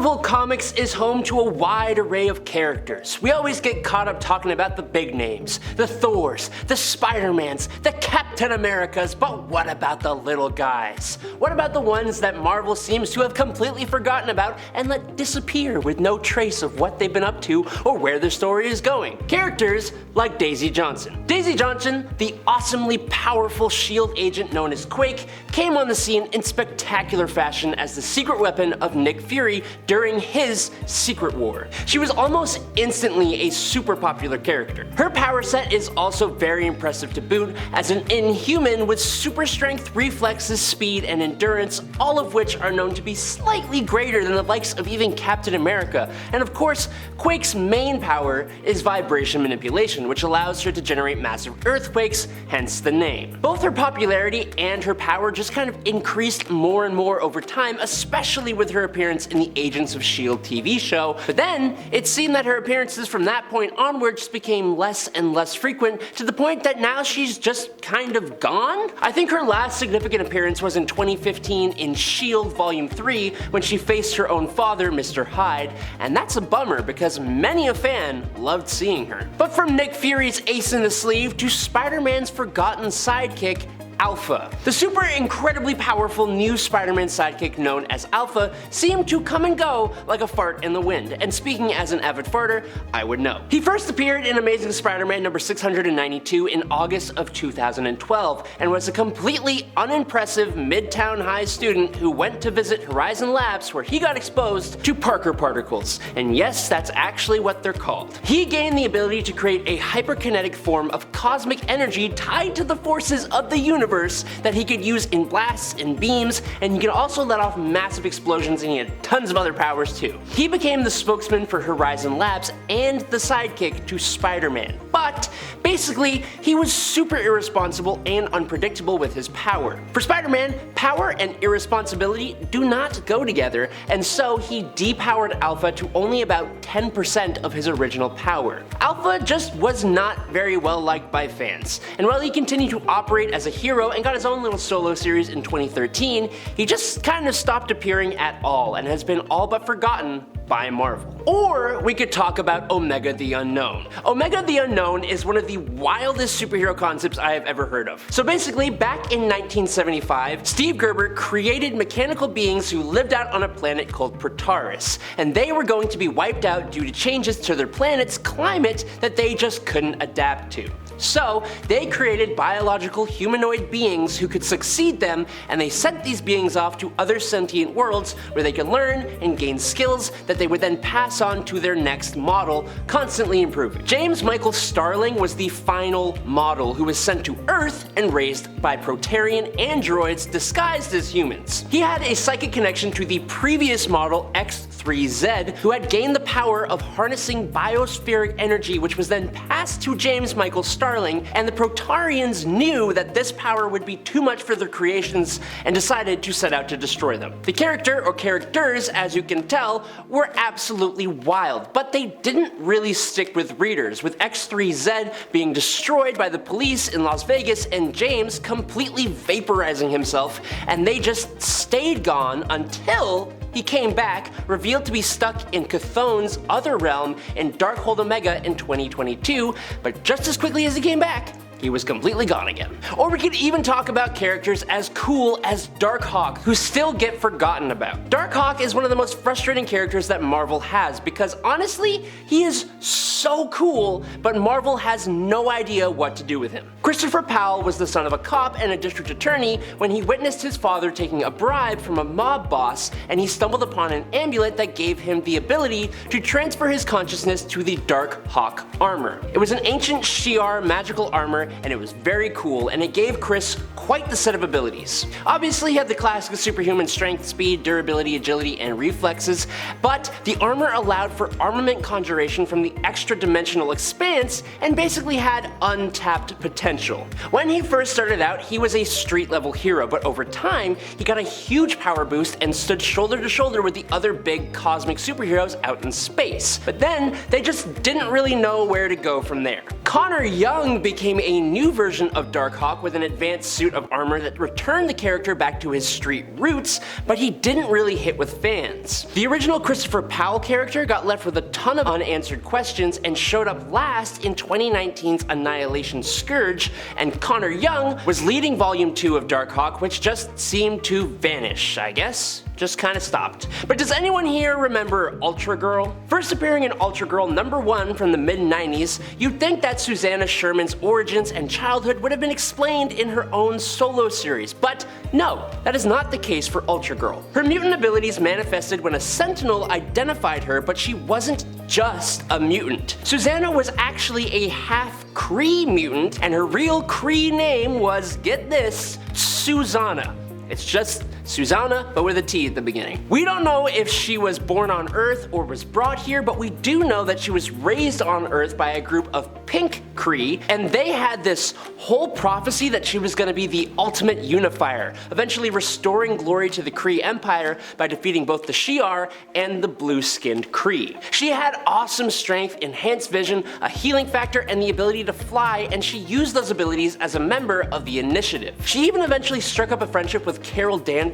Marvel Comics is home to a wide array of characters. We always get caught up talking about the big names, the Thors, the Spider-Mans, the Captain Americas, but what about the little guys? What about the ones that Marvel seems to have completely forgotten about and let disappear with no trace of what they've been up to or where their story is going? Characters like Daisy Johnson. Daisy Johnson, the awesomely powerful S.H.I.E.L.D. agent known as Quake, came on the scene in spectacular fashion as the secret weapon of Nick Fury during his Secret War. She was almost instantly a super popular character. Her power set is also very impressive to boot, as an inhuman with super strength, reflexes, speed, and endurance, all of which are known to be slightly greater than the likes of even Captain America. And of course, Quake's main power is vibration manipulation, which allows her to generate massive earthquakes, hence the name. Both her popularity and her power just kind of increased more and more over time, especially with her appearance in the Agents of S.H.I.E.L.D. TV show, but then it seemed that her appearances from that point onward just became less and less frequent, to the point that now she's just kind of gone? I think her last significant appearance was in 2015 in S.H.I.E.L.D. Volume 3 when she faced her own father, Mr. Hyde, and that's a bummer because many a fan loved seeing her. But from Nick Fury's ace in the sleeve to Spider-Man's forgotten sidekick, Alpha. The super incredibly powerful new Spider-Man sidekick known as Alpha seemed to come and go like a fart in the wind, and speaking as an avid farter, I would know. He first appeared in Amazing Spider-Man number 692 in August of 2012, and was a completely unimpressive Midtown High student who went to visit Horizon Labs where he got exposed to Parker particles, and yes, that's actually what they're called. He gained the ability to create a hyperkinetic form of cosmic energy tied to the forces of the universe that he could use in blasts and beams, and he could also let off massive explosions, and he had tons of other powers too. He became the spokesman for Horizon Labs and the sidekick to Spider-Man. But basically, he was super irresponsible and unpredictable with his power. For Spider-Man, power and irresponsibility do not go together, and so he depowered Alpha to only about 10% of his original power. Alpha just was not very well liked by fans, and while he continued to operate as a hero and got his own little solo series in 2013, he just kind of stopped appearing at all and has been all but forgotten by Marvel. Or we could talk about Omega the Unknown. Omega the Unknown is one of the wildest superhero concepts I have ever heard of. So basically, back in 1975, Steve Gerber created mechanical beings who lived out on a planet called Protaris, and they were going to be wiped out due to changes to their planet's climate that they just couldn't adapt to. So they created biological humanoid beings who could succeed them, and they sent these beings off to other sentient worlds where they could learn and gain skills that they would then pass on to their next model, constantly improving. James Michael Starling was the final model who was sent to Earth and raised by Protarian androids disguised as humans. He had a psychic connection to the previous model X3Z, who had gained the power of harnessing biospheric energy, which was then passed to James Michael Starling, and the Protarians knew that this power would be too much for their creations and decided to set out to destroy them. The character, or characters as you can tell, were absolutely wild, but they didn't really stick with readers, with X3Z being destroyed by the police in Las Vegas and James completely vaporizing himself, and they just stayed gone until he came back, revealed to be stuck in Chthon's other realm in Darkhold Omega in 2022, but just as quickly as he came back, he was completely gone again. Or we could even talk about characters as cool as Darkhawk, who still get forgotten about. Darkhawk is one of the most frustrating characters that Marvel has, because honestly, he is so cool, but Marvel has no idea what to do with him. Christopher Powell was the son of a cop and a district attorney when he witnessed his father taking a bribe from a mob boss, and he stumbled upon an amulet that gave him the ability to transfer his consciousness to the Darkhawk armor. It was an ancient Shi'ar magical armor, and it was very cool, and it gave Chris quite the set of abilities. Obviously, he had the classic superhuman strength, speed, durability, agility, and reflexes, but the armor allowed for armament conjuration from the extra-dimensional expanse and basically had untapped potential. When he first started out, he was a street-level hero, but over time, he got a huge power boost and stood shoulder to shoulder with the other big cosmic superheroes out in space. But then, they just didn't really know where to go from there. Connor Young became a new version of Darkhawk with an advanced suit of armor that returned the character back to his street roots, but he didn't really hit with fans. The original Christopher Powell character got left with a ton of unanswered questions and showed up last in 2019's Annihilation Scourge, and Connor Young was leading Volume 2 of Darkhawk, which just seemed to vanish, I guess. Just kinda stopped. But does anyone here remember Ultragirl? First appearing in Ultragirl #1 from the mid-90s, you'd think that Susanna Sherman's origins and childhood would have been explained in her own solo series, but no, that is not the case for Ultragirl. Her mutant abilities manifested when a Sentinel identified her, but she wasn't just a mutant. Susanna was actually a half-Kree mutant, and her real Kree name was, get this, Susanna. It's just Susanna, but with a T at the beginning. We don't know if she was born on Earth or was brought here, but we do know that she was raised on Earth by a group of pink Kree, and they had this whole prophecy that she was going to be the ultimate unifier, eventually restoring glory to the Kree Empire by defeating both the Shi'ar and the blue-skinned Kree. She had awesome strength, enhanced vision, a healing factor, and the ability to fly, and she used those abilities as a member of the Initiative. She even eventually struck up a friendship with Carol Danvers,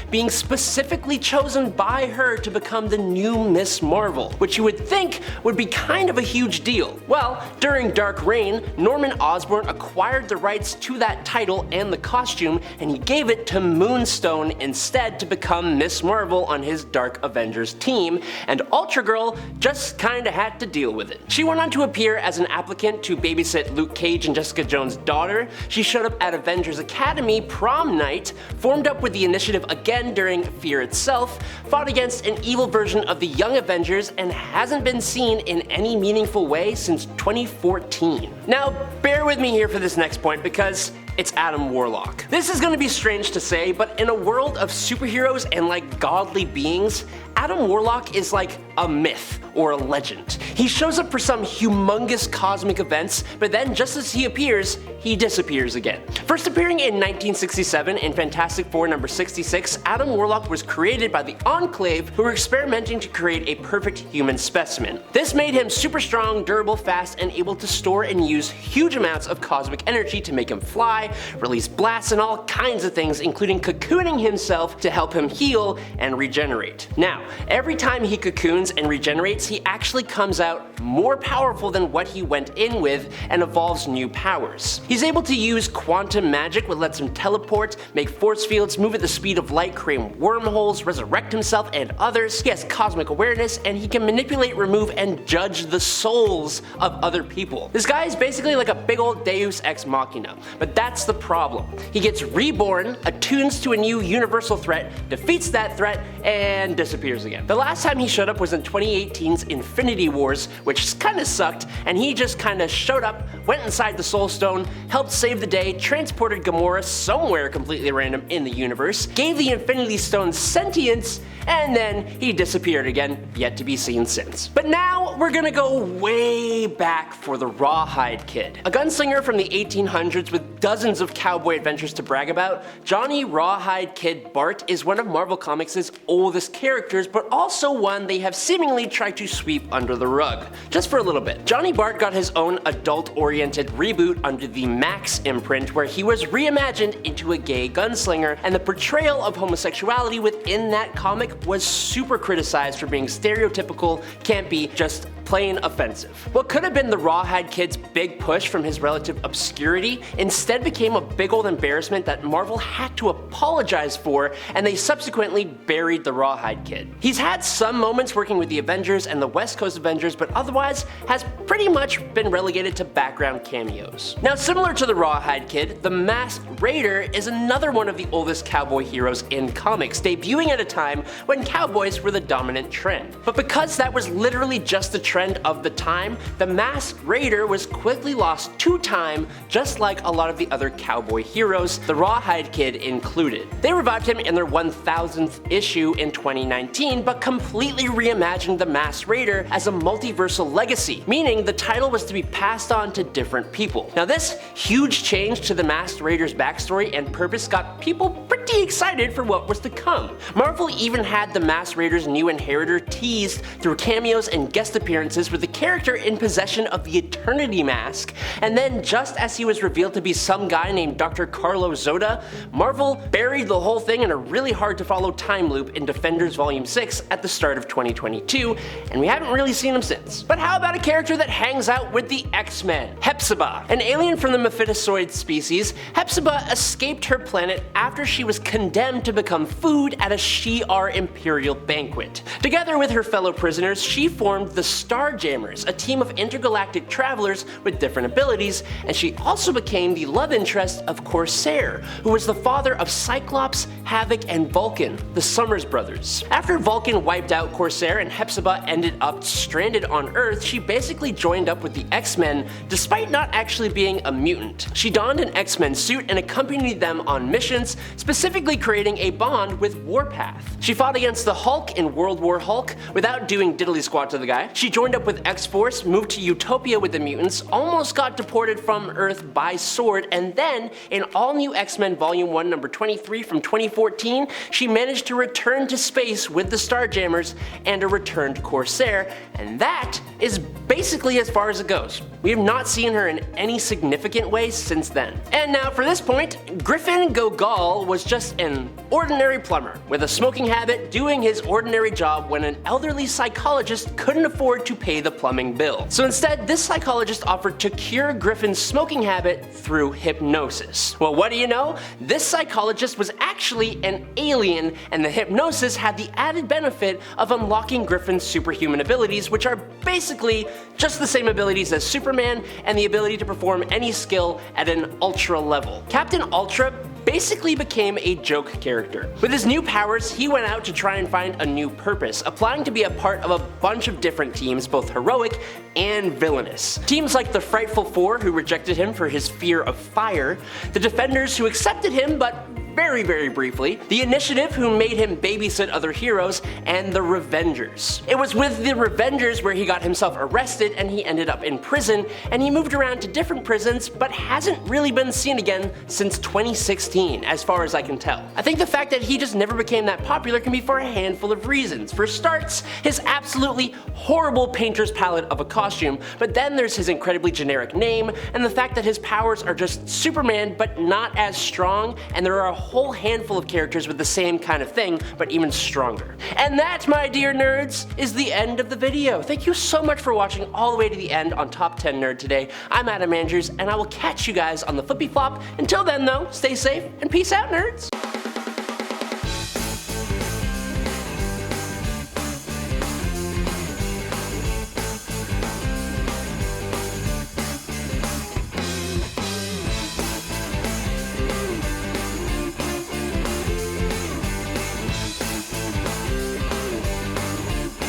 being specifically chosen by her to become the new Miss Marvel, which you would think would be kind of a huge deal. Well, during Dark Reign, Norman Osborn acquired the rights to that title and the costume, and he gave it to Moonstone instead to become Miss Marvel on his Dark Avengers team, and Ultragirl just kinda had to deal with it. She went on to appear as an applicant to babysit Luke Cage and Jessica Jones' daughter. She showed up at Avengers Academy prom night, formed up with the Initiative again during Fear itself, fought against an evil version of the Young Avengers, and hasn't been seen in any meaningful way since 2014. Now, bear with me here for this next point because it's Adam Warlock. This is gonna be strange to say, but in a world of superheroes and like godly beings, Adam Warlock is like a myth or a legend. He shows up for some humongous cosmic events, but then just as he appears, he disappears again. First appearing in 1967 in Fantastic Four #66, Adam Warlock was created by the Enclave, who were experimenting to create a perfect human specimen. This made him super strong, durable, fast, and able to store and use huge amounts of cosmic energy to make him fly, release blasts, and all kinds of things, including cocooning himself to help him heal and regenerate. Now, every time he cocoons and regenerates, he actually comes out more powerful than what he went in with and evolves new powers. He's able to use quantum magic, which lets him teleport, make force fields, move at the speed of light, create wormholes, resurrect himself and others. He has cosmic awareness, and he can manipulate, remove, and judge the souls of other people. This guy is basically like a big old Deus Ex Machina, but that's the problem. He gets reborn, attunes to a new universal threat, defeats that threat, and disappears again. The last time he showed up was in 2018's Infinity Wars, which kinda sucked, and he just kinda showed up, went inside the Soul Stone, helped save the day, transported Gamora somewhere completely random in the universe, gave the Infinity Stone sentience, and then he disappeared again, yet to be seen since. But now we're gonna go way back for the Rawhide Kid. A gunslinger from the 1800s with dozens of cowboy adventures to brag about, Johnny Rawhide Kid Bart is one of Marvel Comics' oldest characters, but also one they have seemingly tried to sweep under the rug. Just for a little bit. Johnny Bart got his own adult-oriented reboot under the Max imprint, where he was reimagined into a gay gunslinger, and the portrayal of homosexuality within that comic was super criticized for being stereotypical, campy, just plain offensive. What could have been the Rawhide Kid's big push from his relative obscurity instead became a big old embarrassment that Marvel had to apologize for, and they subsequently buried the Rawhide Kid. He's had some moments working with the Avengers and the West Coast Avengers, but otherwise has pretty much been relegated to background cameos. Now, similar to the Rawhide Kid, the Masked Raider is another one of the oldest cowboy heroes in comics, debuting at a time when cowboys were the dominant trend. But because that was literally just the trend of the time, the Masked Raider was quickly lost to time, just like a lot of the other cowboy heroes, the Rawhide Kid included. They revived him in their 1000th issue in 2019, but completely reimagined the Masked Raider as a multiversal legacy, meaning the title was to be passed on to different people. Now, this huge change to the Masked Raider's backstory and purpose got people pretty excited for what was to come. Marvel even had the Masked Raider's new inheritor teased through cameos and guest appearances appearances with the character in possession of the Eternity Mask, and then just as he was revealed to be some guy named Dr. Carlo Zoda, Marvel buried the whole thing in a really hard to follow time loop in Defenders Volume 6 at the start of 2022, and we haven't really seen him since. But how about a character that hangs out with the X-Men? Hepzibah. An alien from the Mephistoid species, Hepzibah escaped her planet after she was condemned to become food at a Shi'ar Imperial banquet. Together with her fellow prisoners, she formed the Starjammers, a team of intergalactic travelers with different abilities, and she also became the love interest of Corsair, who was the father of Cyclops, Havoc, and Vulcan, the Summers brothers. After Vulcan wiped out Corsair and Hepzibah ended up stranded on Earth, she basically joined up with the X-Men despite not actually being a mutant. She donned an X-Men suit and accompanied them on missions, specifically creating a bond with Warpath. She fought against the Hulk in World War Hulk without doing diddly squat to the guy. She joined up with X-Force, moved to Utopia with the mutants, almost got deported from Earth by sword, and then in All New X-Men Volume 1 number 23 from 2014, she managed to return to space with the Starjammers and a returned Corsair, and that is basically as far as it goes. We have not seen her in any significant way since then. And now for this point, Griffin Gogal was just an ordinary plumber with a smoking habit doing his ordinary job when an elderly psychologist couldn't afford to pay the plumbing bill. So instead, this psychologist offered to cure Griffin's smoking habit through hypnosis. Well, what do you know? This psychologist was actually an alien, and the hypnosis had the added benefit of unlocking Griffin's superhuman abilities, which are basically just the same abilities as Superman and the ability to perform any skill at an ultra level. Captain Ultra basically became a joke character. With his new powers, he went out to try and find a new purpose, applying to be a part of a bunch of different teams, both heroic and villainous. Teams like the Frightful Four, who rejected him for his fear of fire, the Defenders, who accepted him but very briefly, the Initiative, who made him babysit other heroes, and the Revengers. It was with the Revengers where he got himself arrested and he ended up in prison, and he moved around to different prisons but hasn't really been seen again since 2016, as far as I can tell. I think the fact that he just never became that popular can be for a handful of reasons. For starts, his absolutely horrible painter's palette of a costume, but then there's his incredibly generic name, and the fact that his powers are just Superman but not as strong, and there are a whole handful of characters with the same kind of thing, but even stronger. And that, my dear nerds, is the end of the video. Thank you so much for watching all the way to the end on Top 10 Nerd today. I'm Adam Andrews, and I will catch you guys on the flippy flop. Until then though, stay safe and peace out, nerds!